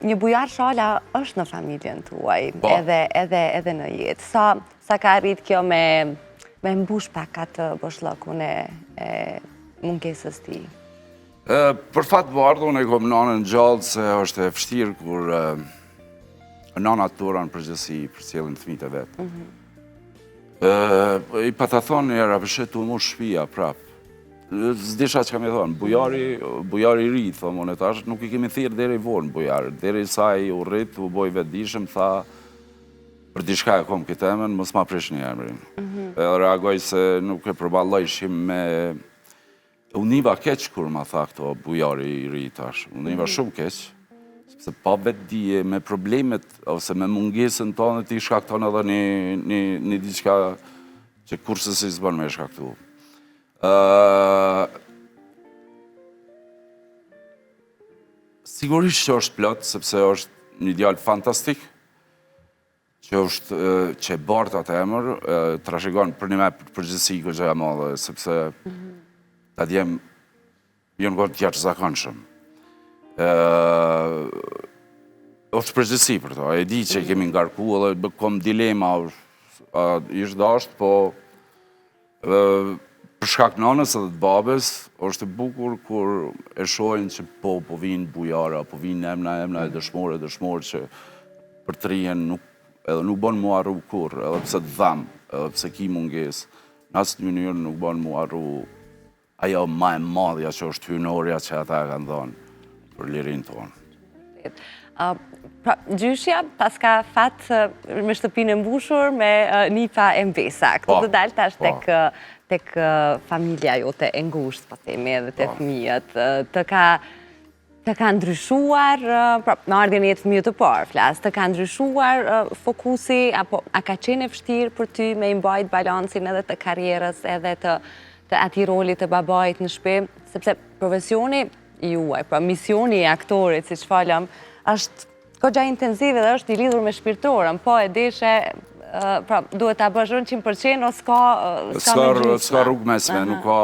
një bujar shala është në familjen tuaj, edhe në jetë. Sa ka arrit kjo me mbush pak atë boshllokun e mungesës ti? Për fat bardhë, unë e kom nanën gjallë se është e vështirë kur nanat tura në përgjësi për cilën fëmijët e vetë. I pa të thonë njëra përshetu mu shpia prapë. Zdisha që kam e thonë, bujari i ri, thonë unë tash, nuk i kemi thirë deri vonë bujarë. Deri saj u rrit, u boj vetë dishëm, tha, për dishka e kom këtë emën, mos ma prish një emrin. Edhe reagoj se nuk e përballojshim me... Univa keq kur ma tha këto bujari i ri tash, univa shumë keq, sepse pa vetë dije me problemet, ose me mungesën tonë ti shkakton edhe një diçka që kurse si s'bën me shkaktu. Sigurisht që është plot, sepse është një djalë fantastik, që e bartë atë emër, trashëgon për një me përgjithësi këgja e madhe, sepse ta djem jonë gotë tja që zakonshëm. është përgjithësi për to, e di që kemi ngarku edhe kom dilema, ishtë dasht, po për shkak nënës edhe të babes, është e bukur kur e shojnë që po vinë bujara, po vinë emna e dëshmore që për të rijen edhe nuk bon mu arru kur, edhe pse të dham, edhe pse ki munges, në asë një njërë nuk bon mu arru ajo ma e madhja që është hynorja që ata e kanë dhonë për lirin tonë. Gjyshja pas ka fatë me shtëpinë e mbushur me nipa e mbesa. Këtu të dalë tash tek familja jote e ngushtë, po themi, edhe të fëmijët. Të ka ndryshuar, në ardhjën e jetë fëmijët të parë, flas, të ka ndryshuar fokusi, apo a ka qenë e vështirë për ty me imbajt balancin edhe të karrierës, edhe të ati rolit të babait në shtëpi, sepse profesioni juaj, pra misioni i aktorit, si që falem, është kogja intenzive dhe është i lidhur me shpirtorën, po e deshe, pra duhet ta bësh 100%, o s'ka me gjysma. S'ka rrugë mesme, nuk ka